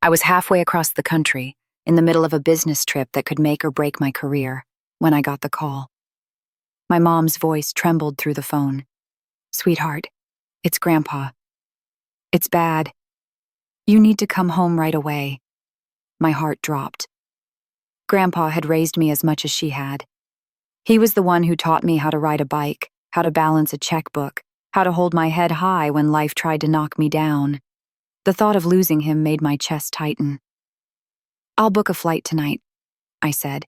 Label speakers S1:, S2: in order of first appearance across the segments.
S1: I was halfway across the country, in the middle of a business trip that could make or break my career, when I got the call. My mom's voice trembled through the phone. "Sweetheart, it's Grandpa. It's bad. You need to come home right away." My heart dropped. Grandpa had raised me as much as she had. He was the one who taught me how to ride a bike, how to balance a checkbook, how to hold my head high when life tried to knock me down. The thought of losing him made my chest tighten. "I'll book a flight tonight," I said,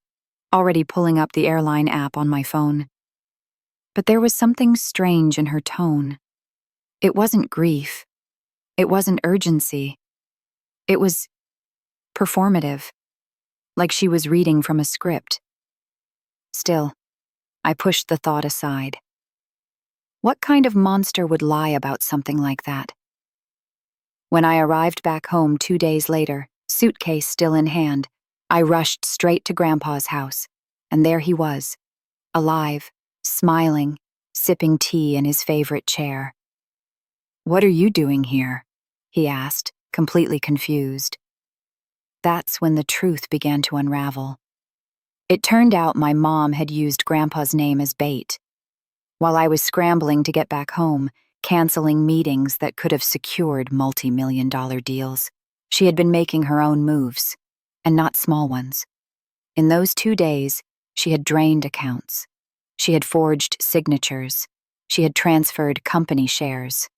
S1: already pulling up the airline app on my phone. But there was something strange in her tone. It wasn't grief. It wasn't urgency. It was performative, like she was reading from a script. Still, I pushed the thought aside. What kind of monster would lie about something like that? When I arrived back home 2 days later, suitcase still in hand, I rushed straight to Grandpa's house, and there he was, alive, smiling, sipping tea in his favorite chair. "What are you doing here?" he asked, completely confused. That's when the truth began to unravel. It turned out my mom had used Grandpa's name as bait. While I was scrambling to get back home, canceling meetings that could have secured multi-million-dollar deals, she had been making her own moves, and not small ones. In those 2 days, she had drained accounts. She had forged signatures. She had transferred company shares.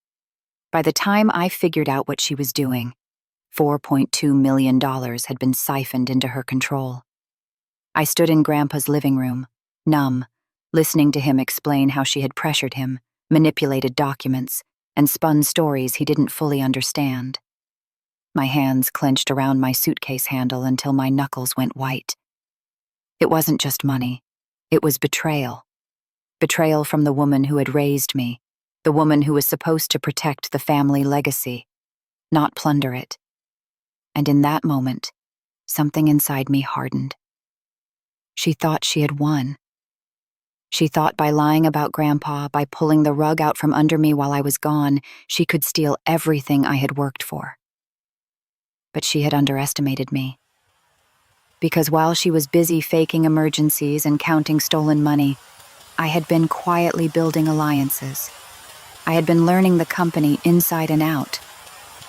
S1: By the time I figured out what she was doing, $4.2 million had been siphoned into her control. I stood in Grandpa's living room, numb, listening to him explain how she had pressured him, manipulated documents, and spun stories he didn't fully understand. My hands clenched around my suitcase handle until my knuckles went white. It wasn't just money. It was betrayal. Betrayal from the woman who had raised me, the woman who was supposed to protect the family legacy, not plunder it. And in that moment, something inside me hardened. She thought she had won. She thought by lying about Grandpa, by pulling the rug out from under me while I was gone, she could steal everything I had worked for. But she had underestimated me. Because while she was busy faking emergencies and counting stolen money, I had been quietly building alliances. I had been learning the company inside and out.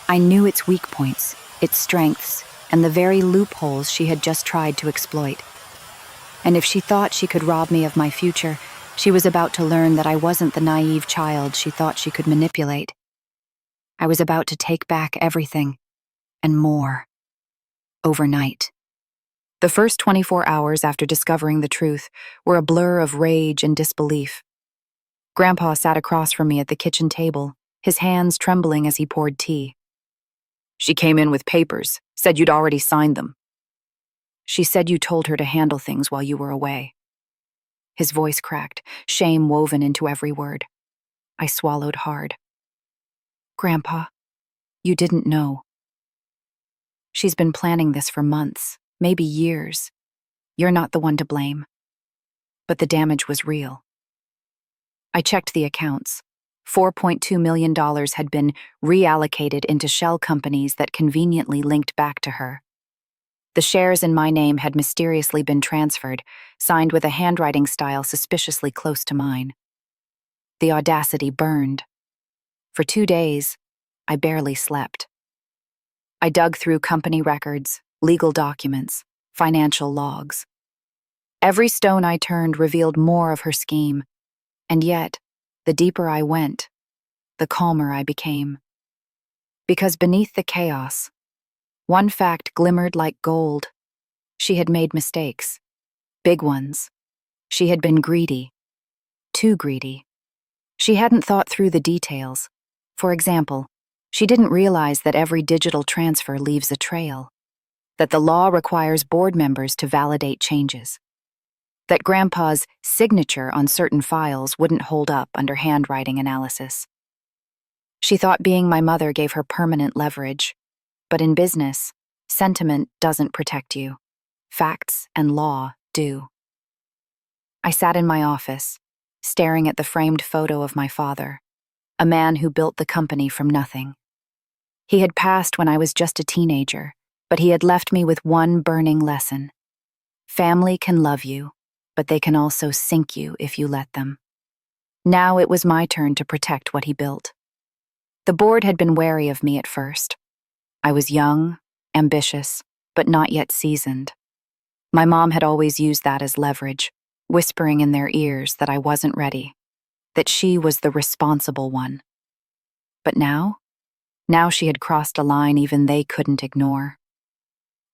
S1: I knew its weak points, its strengths, and the very loopholes she had just tried to exploit. And if she thought she could rob me of my future, she was about to learn that I wasn't the naive child she thought she could manipulate. I was about to take back everything, and more, overnight. The first 24 hours after discovering the truth were a blur of rage and disbelief. Grandpa sat across from me at the kitchen table, his hands trembling as he poured tea. "She came in with papers, said you'd already signed them. She said you told her to handle things while you were away." His voice cracked, shame woven into every word. I swallowed hard. "Grandpa, you didn't know. She's been planning this for months, maybe years. You're not the one to blame. But the damage was real." I checked the accounts. $4.2 million had been reallocated into shell companies that conveniently linked back to her. The shares in my name had mysteriously been transferred, signed with a handwriting style suspiciously close to mine. The audacity burned. For 2 days, I barely slept. I dug through company records, legal documents, financial logs. Every stone I turned revealed more of her scheme, and yet, the deeper I went, the calmer I became. Because beneath the chaos, one fact glimmered like gold. She had made mistakes. Big ones. She had been greedy. Too greedy. She hadn't thought through the details. For example, she didn't realize that every digital transfer leaves a trail. That the law requires board members to validate changes. That Grandpa's signature on certain files wouldn't hold up under handwriting analysis. She thought being my mother gave her permanent leverage. But in business, sentiment doesn't protect you. Facts and law do. I sat in my office, staring at the framed photo of my father, a man who built the company from nothing. He had passed when I was just a teenager, but he had left me with one burning lesson. Family can love you, but they can also sink you if you let them. Now it was my turn to protect what he built. The board had been wary of me at first. I was young, ambitious, but not yet seasoned. My mom had always used that as leverage, whispering in their ears that I wasn't ready, that she was the responsible one. But now she had crossed a line even they couldn't ignore.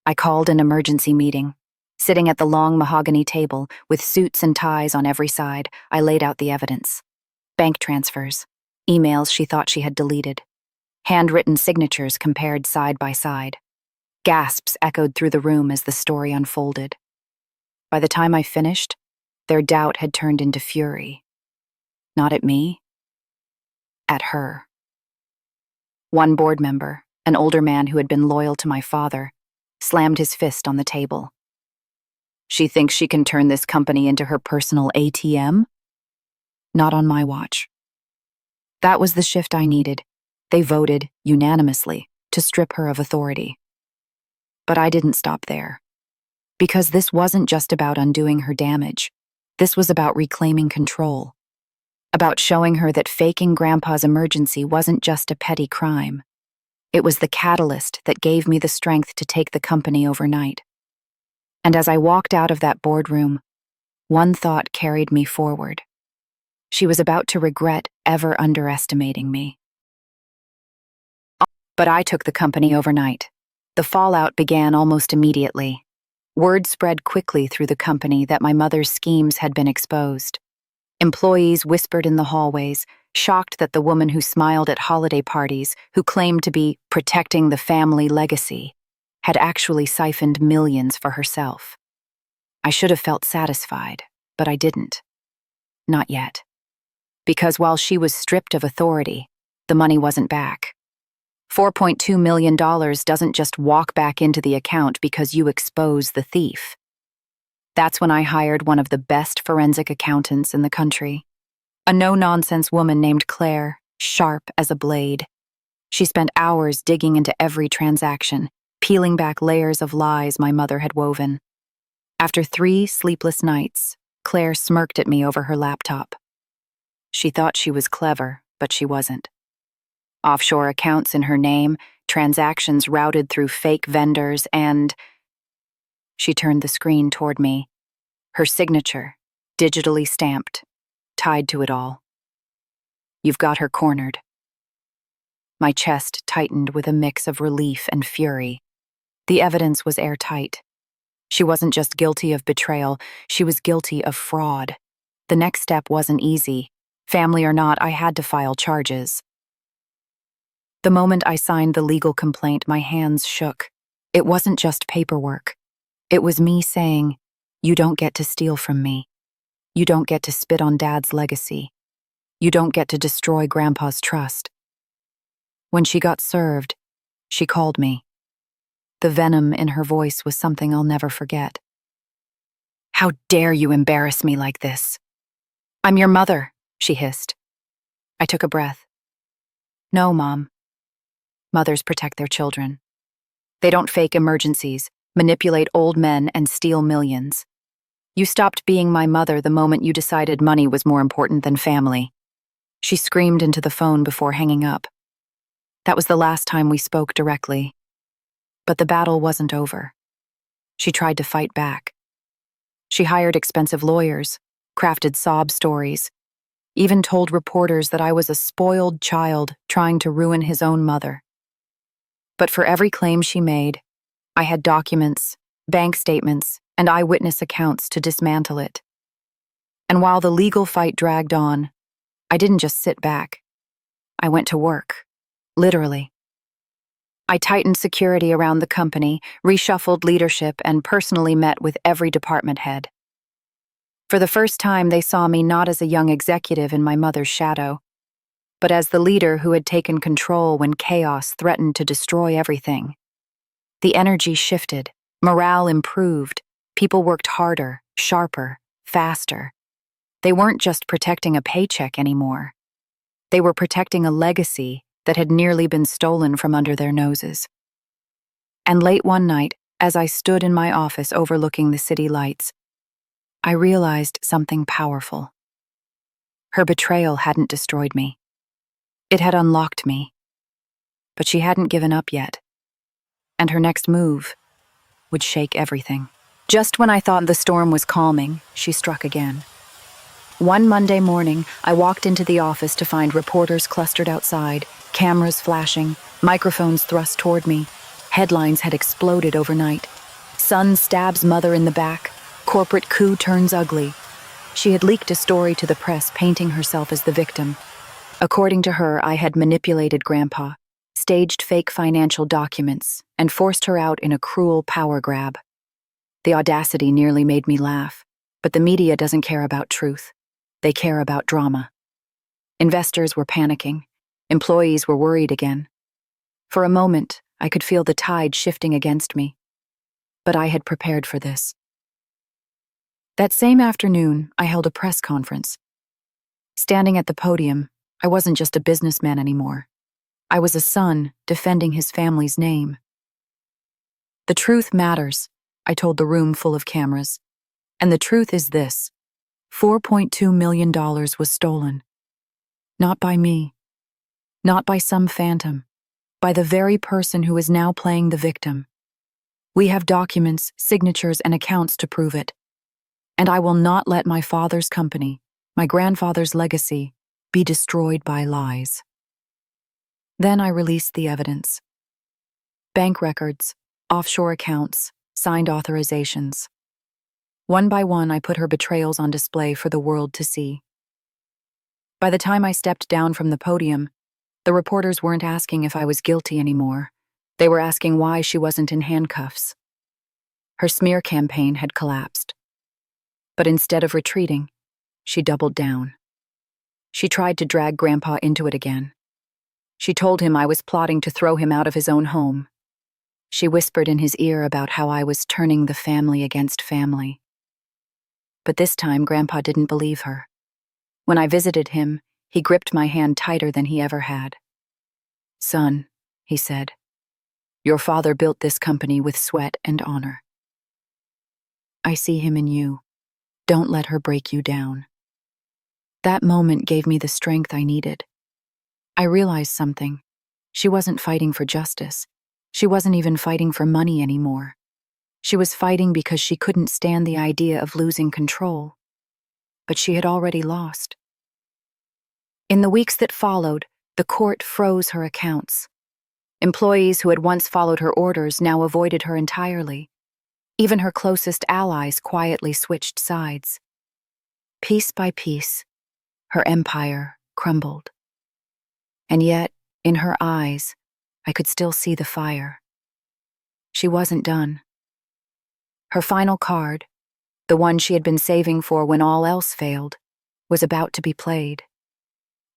S1: I called an emergency meeting. Sitting at the long mahogany table, with suits and ties on every side, I laid out the evidence. Bank transfers, emails she thought she had deleted, handwritten signatures compared side by side. Gasps echoed through the room as the story unfolded. By the time I finished, their doubt had turned into fury. Not at me, at her. One board member, an older man who had been loyal to my father, slammed his fist on the table. She thinks she can turn this company into her personal ATM? Not on my watch. That was the shift I needed. They voted, unanimously, to strip her of authority. But I didn't stop there. Because this wasn't just about undoing her damage. This was about reclaiming control. About showing her that faking Grandpa's emergency wasn't just a petty crime. It was the catalyst that gave me the strength to take the company overnight. And as I walked out of that boardroom, one thought carried me forward. She was about to regret ever underestimating me. But I took the company overnight. The fallout began almost immediately. Word spread quickly through the company that my mother's schemes had been exposed. Employees whispered in the hallways, shocked that the woman who smiled at holiday parties, who claimed to be protecting the family legacy, had actually siphoned millions for herself. I should have felt satisfied, but I didn't. Not yet. Because while she was stripped of authority, the money wasn't back. $4.2 million doesn't just walk back into the account because you expose the thief. That's when I hired one of the best forensic accountants in the country. A no-nonsense woman named Claire, sharp as a blade. She spent hours digging into every transaction, peeling back layers of lies my mother had woven. After 3 sleepless nights, Claire smirked at me over her laptop. She thought she was clever, but she wasn't. Offshore accounts in her name, transactions routed through fake vendors, and... She turned the screen toward me. Her signature, digitally stamped, tied to it all. You've got her cornered. My chest tightened with a mix of relief and fury. The evidence was airtight. She wasn't just guilty of betrayal, she was guilty of fraud. The next step wasn't easy. Family or not, I had to file charges. The moment I signed the legal complaint, my hands shook. It wasn't just paperwork. It was me saying, you don't get to steal from me. You don't get to spit on Dad's legacy. You don't get to destroy Grandpa's trust. When she got served, she called me. The venom in her voice was something I'll never forget. How dare you embarrass me like this? I'm your mother, she hissed. I took a breath. No, Mom. Mothers protect their children. They don't fake emergencies, manipulate old men, and steal millions. You stopped being my mother the moment you decided money was more important than family. She screamed into the phone before hanging up. That was the last time we spoke directly. But the battle wasn't over. She tried to fight back. She hired expensive lawyers, crafted sob stories, even told reporters that I was a spoiled child trying to ruin his own mother. But for every claim she made, I had documents, bank statements, and eyewitness accounts to dismantle it. And while the legal fight dragged on, I didn't just sit back. I went to work, literally. I tightened security around the company, reshuffled leadership, and personally met with every department head. For the first time, they saw me not as a young executive in my mother's shadow, but as the leader who had taken control when chaos threatened to destroy everything. The energy shifted, morale improved, people worked harder, sharper, faster. They weren't just protecting a paycheck anymore. They were protecting a legacy that had nearly been stolen from under their noses. And late one night, as I stood in my office overlooking the city lights, I realized something powerful. Her betrayal hadn't destroyed me. It had unlocked me. But she hadn't given up yet. And her next move would shake everything. Just when I thought the storm was calming, she struck again. One Monday morning, I walked into the office to find reporters clustered outside, cameras flashing, microphones thrust toward me. Headlines had exploded overnight. Son stabs mother in the back. Corporate coup turns ugly. She had leaked a story to the press painting herself as the victim. According to her, I had manipulated Grandpa, staged fake financial documents, and forced her out in a cruel power grab. The audacity nearly made me laugh, but the media doesn't care about truth. They care about drama. Investors were panicking. Employees were worried again. For a moment, I could feel the tide shifting against me. But I had prepared for this. That same afternoon, I held a press conference. Standing at the podium, I wasn't just a businessman anymore. I was a son defending his family's name. The truth matters, I told the room full of cameras. And the truth is this: $4.2 million was stolen. Not by me. Not by some phantom. By the very person who is now playing the victim. We have documents, signatures, and accounts to prove it. And I will not let my father's company, my grandfather's legacy, be destroyed by lies. Then I released the evidence. Bank records, offshore accounts, signed authorizations. One by one, I put her betrayals on display for the world to see. By the time I stepped down from the podium, the reporters weren't asking if I was guilty anymore. They were asking why she wasn't in handcuffs. Her smear campaign had collapsed. But instead of retreating, she doubled down. She tried to drag Grandpa into it again. She told him I was plotting to throw him out of his own home. She whispered in his ear about how I was turning the family against family. But this time, Grandpa didn't believe her. When I visited him, he gripped my hand tighter than he ever had. "Son," he said, "your father built this company with sweat and honor. I see him in you. Don't let her break you down." That moment gave me the strength I needed. I realized something. She wasn't fighting for justice. She wasn't even fighting for money anymore. She was fighting because she couldn't stand the idea of losing control. But she had already lost. In the weeks that followed, the court froze her accounts. Employees who had once followed her orders now avoided her entirely. Even her closest allies quietly switched sides. Piece by piece, her empire crumbled. And yet, in her eyes, I could still see the fire. She wasn't done. Her final card, the one she had been saving for when all else failed, was about to be played.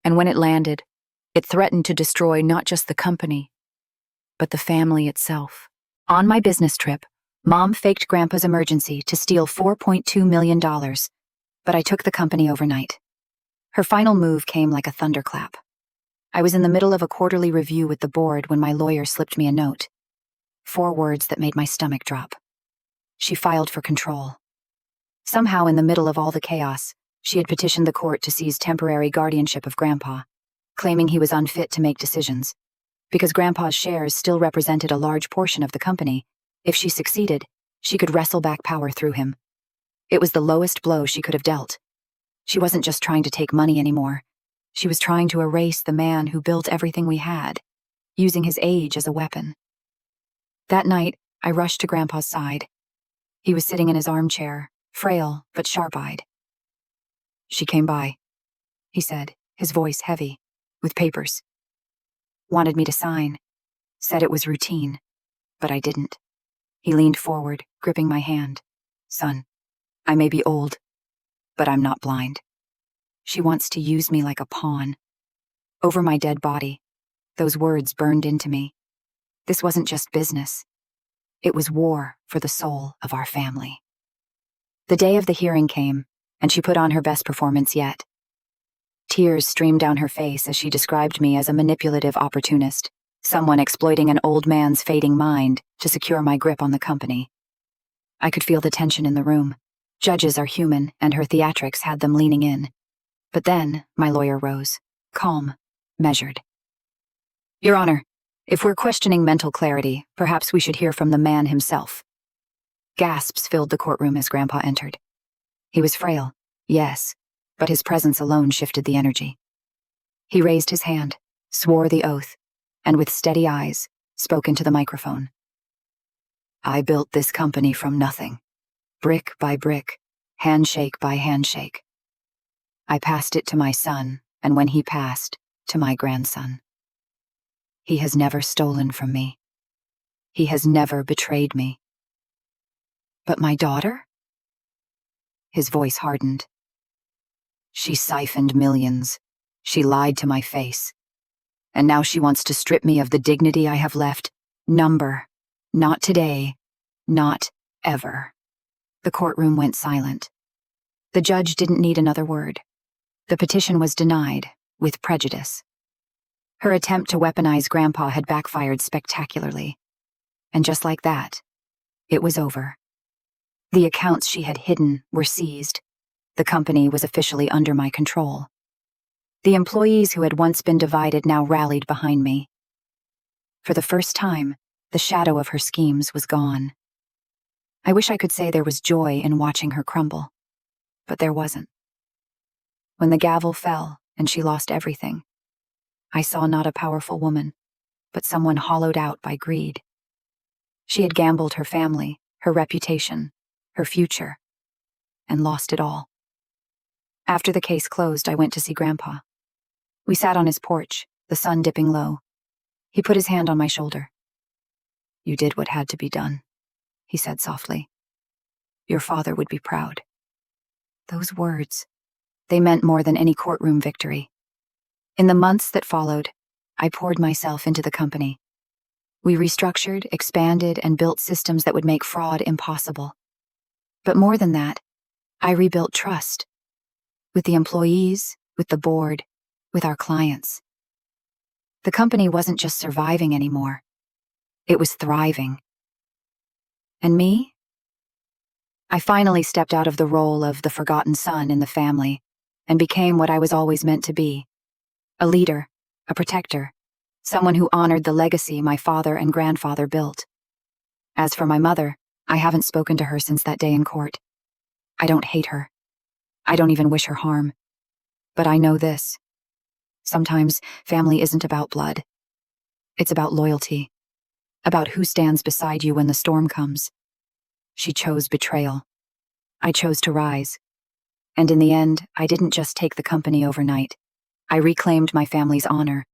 S1: And when it landed, it threatened to destroy not just the company, but the family itself. On my business trip, Mom faked Grandpa's emergency to steal $4.2 million, but I took the company overnight. Her final move came like a thunderclap. I was in the middle of a quarterly review with the board when my lawyer slipped me a note. 4 words that made my stomach drop. She filed for control. Somehow, in the middle of all the chaos, she had petitioned the court to seize temporary guardianship of Grandpa, claiming he was unfit to make decisions. Because Grandpa's shares still represented a large portion of the company, if she succeeded, she could wrestle back power through him. It was the lowest blow she could have dealt. She wasn't just trying to take money anymore. She was trying to erase the man who built everything we had, using his age as a weapon. That night, I rushed to Grandpa's side. He was sitting in his armchair, frail but sharp-eyed. "She came by," he said, his voice heavy, "with papers. Wanted me to sign. Said it was routine, but I didn't." He leaned forward, gripping my hand. "Son, I may be old, but I'm not blind. She wants to use me like a pawn. Over my dead body." Those words burned into me. This wasn't just business. It was war for the soul of our family. The day of the hearing came, and she put on her best performance yet. Tears streamed down her face as she described me as a manipulative opportunist, Someone exploiting an old man's fading mind to secure my grip on the company. I could feel the tension in the room. Judges are human, and her theatrics had them leaning in. But then, my lawyer rose. Calm. Measured. Your Honor, if we're questioning mental clarity, perhaps we should hear from the man himself. Gasps filled the courtroom as Grandpa entered. He was frail, yes, but his presence alone shifted the energy. He raised his hand, swore the oath, and with steady eyes, spoke into the microphone. I built this company from nothing, brick by brick, handshake by handshake. I passed it to my son, and when he passed, to my grandson. He has never stolen from me. He has never betrayed me. But my daughter? His voice hardened. She siphoned millions. She lied to my face. And now she wants to strip me of the dignity I have left. Number. Not today. Not ever. The courtroom went silent. The judge didn't need another word. The petition was denied, with prejudice. Her attempt to weaponize Grandpa had backfired spectacularly. And just like that, it was over. The accounts she had hidden were seized. The company was officially under my control. The employees who had once been divided now rallied behind me. For the first time, the shadow of her schemes was gone. I wish I could say there was joy in watching her crumble, but there wasn't. When the gavel fell and she lost everything, I saw not a powerful woman, but someone hollowed out by greed. She had gambled her family, her reputation, her future, and lost it all. After the case closed, I went to see Grandpa. We sat on his porch, the sun dipping low. He put his hand on my shoulder. You did what had to be done, he said softly. Your father would be proud. Those words, they meant more than any courtroom victory. In the months that followed, I poured myself into the company. We restructured, expanded, and built systems that would make fraud impossible. But more than that, I rebuilt trust. With the employees, with the board, with our clients. The company wasn't just surviving anymore. It was thriving. And me? I finally stepped out of the role of the forgotten son in the family and became what I was always meant to be. A leader, a protector, someone who honored the legacy my father and grandfather built. As for my mother, I haven't spoken to her since that day in court. I don't hate her. I don't even wish her harm. But I know this. Sometimes family isn't about blood. It's about loyalty. About who stands beside you when the storm comes. She chose betrayal. I chose to rise. And in the end, I didn't just take the company overnight. I reclaimed my family's honor,